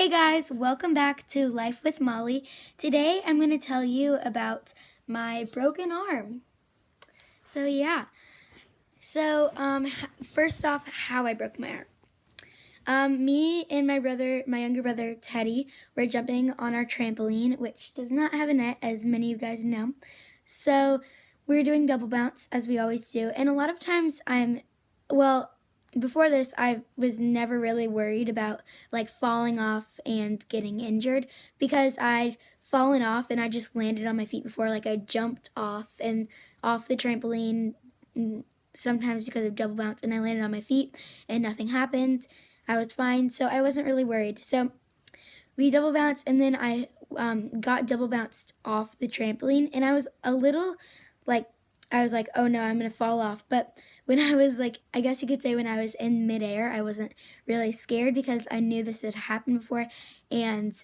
Hey guys, welcome back to Life with Molly. Today I'm going to tell you about my broken arm. First off, how I broke my arm. Me and my younger brother Teddy, were jumping on our trampoline, which does not have a net, as many of you guys know. So we were doing double bounce, as we always do, and a lot of times before this, I was never really worried about like falling off and getting injured because I'd fallen off and I just landed on my feet before. Like I jumped off the trampoline, sometimes because of double bounce, and I landed on my feet and nothing happened. I was fine, so I wasn't really worried. So we double bounced, and then I got double bounced off the trampoline, and I was a little like, oh no, I'm gonna fall off. But when I was like, I guess you could say when I was in midair, I wasn't really scared because I knew this had happened before and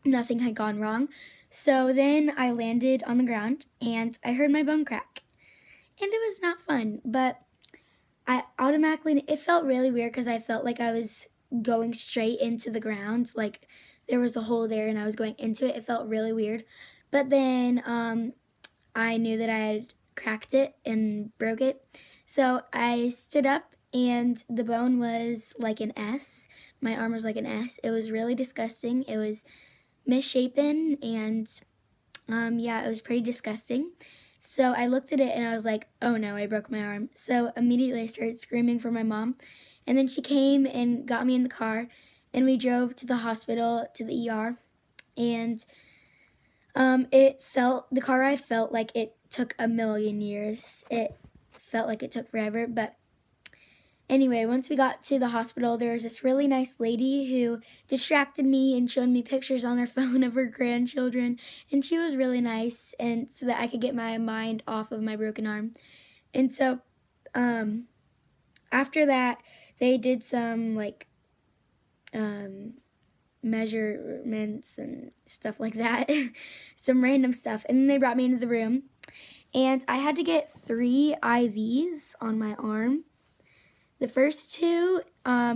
nothing had gone wrong. So then I landed on the ground and I heard my bone crack. And it was not fun, but it felt really weird because I felt like I was going straight into the ground. Like there was a hole there and I was going into it. It felt really weird. But then I knew that I had cracked it and broke it. So I stood up and the bone was like an S. My arm was like an S. It was really disgusting. It was misshapen and it was pretty disgusting. So I looked at it and I was like, oh no, I broke my arm. So immediately I started screaming for my mom. And then she came and got me in the car and we drove to the hospital, to the ER. And the car ride felt like it took a million years. It felt like it took forever, but anyway, once we got to the hospital, there was this really nice lady who distracted me and showed me pictures on her phone of her grandchildren, and she was really nice, and so that I could get my mind off of my broken arm. And so after that, they did some measurements and stuff like that, some random stuff, and then they brought me into the room, and I had to get 3 IVs on my arm. The first 2,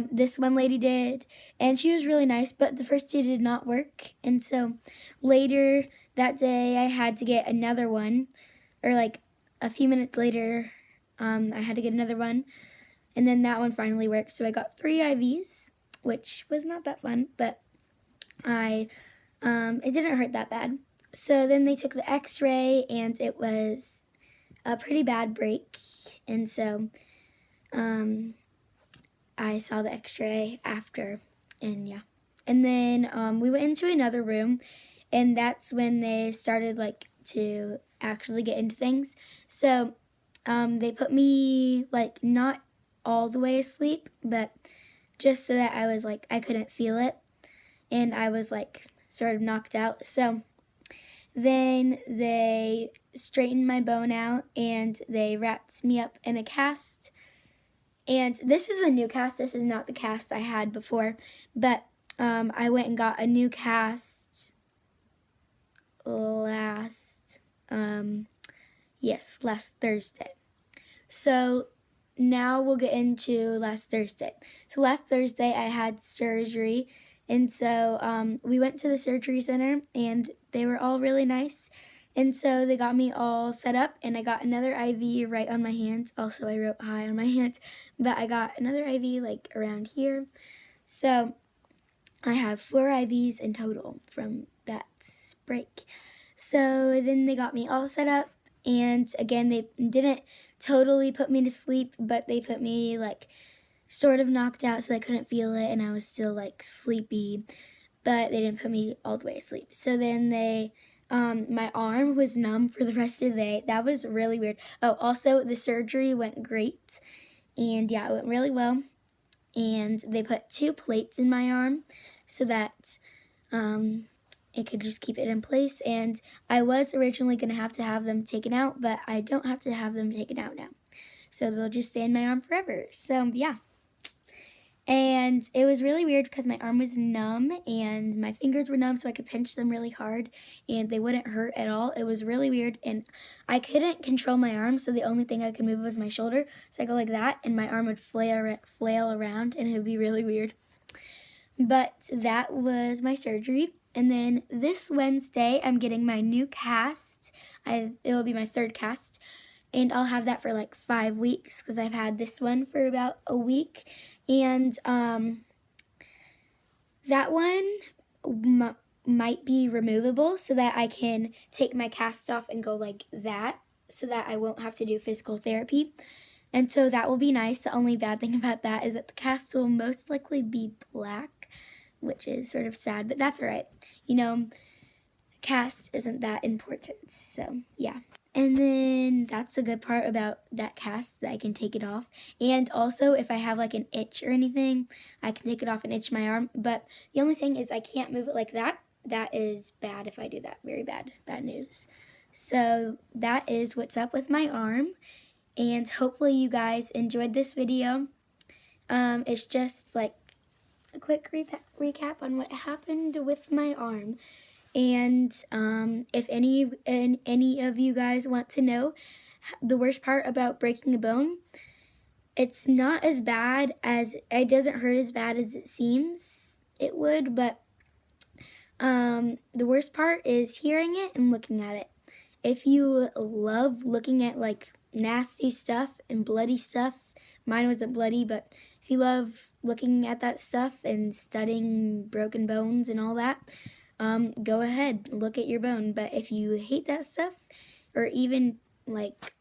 this one lady did, and she was really nice, but the first 2 did not work. And so later that day, I had to get another one, or like a few minutes later, I had to get another one, and then that one finally worked. So I got 3 IVs, which was not that fun, but it didn't hurt that bad. So then they took the x-ray, and it was a pretty bad break, and so I saw the x-ray after, and yeah. And then we went into another room, and that's when they started to actually get into things. So they put me not all the way asleep, but just so that I was I couldn't feel it, and I was sort of knocked out. So then they straightened my bone out, and they wrapped me up in a cast. And this is a new cast. This is not the cast I had before. But I went and got a new cast last Thursday. So now we'll get into last Thursday. So last Thursday I had surgery. And so we went to the surgery center, and they were all really nice. And so they got me all set up, and I got another IV right on my hand. Also, I wrote hi on my hand, but I got another IV around here. So I have 4 IVs in total from that break. So then they got me all set up, and again, they didn't totally put me to sleep, but they put me sort of knocked out so I couldn't feel it, and I was still sleepy, but they didn't put me all the way asleep. So then my arm was numb for the rest of the day. That was really weird. Oh, also the surgery went great, and yeah, it went really well. And they put 2 plates in my arm so that it could just keep it in place. And I was originally going to have them taken out, but I don't have to have them taken out now. So they'll just stay in my arm forever. So yeah. And it was really weird because my arm was numb and my fingers were numb, so I could pinch them really hard and they wouldn't hurt at all. It was really weird, and I couldn't control my arm, so the only thing I could move was my shoulder. So I go like that, and my arm would flail around, and it would be really weird. But that was my surgery. And then this Wednesday, I'm getting my new cast. It'll be my third cast. And I'll have that for like 5 weeks because I've had this one for about a week. And that one might be removable so that I can take my cast off and go like that so that I won't have to do physical therapy. And so that will be nice. The only bad thing about that is that the cast will most likely be black, which is sort of sad, but that's all right. You know, cast isn't that important, so yeah. And then that's a good part about that cast, that I can take it off. And also, if I have like an itch or anything, I can take it off and itch my arm. But the only thing is I can't move it like that. That is bad if I do that. Very bad. Bad news. So that is what's up with my arm. And hopefully you guys enjoyed this video. It's just like a quick recap on what happened with my arm. And if any of you guys want to know the worst part about breaking a bone, it's not as bad as, it doesn't hurt as bad as it seems it would, but the worst part is hearing it and looking at it. If you love looking at like nasty stuff and bloody stuff, mine wasn't bloody, but if you love looking at that stuff and studying broken bones and all that, go ahead, look at your bone. But if you hate that stuff, or even like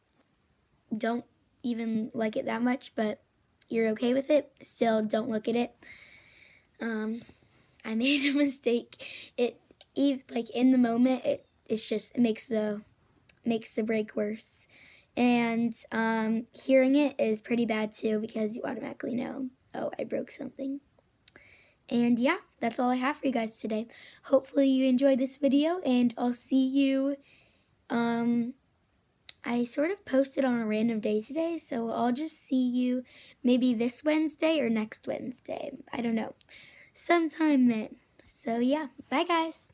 don't even like it that much, but you're okay with it, still don't look at it. I made a mistake. Like in the moment, it's just, it makes the break worse. And hearing it is pretty bad too, because you automatically know, oh, I broke something. And yeah, that's all I have for you guys today. Hopefully you enjoyed this video, and I'll see you, I sort of posted on a random day today, so I'll just see you maybe this Wednesday or next Wednesday. I don't know. Sometime then. So yeah, bye guys.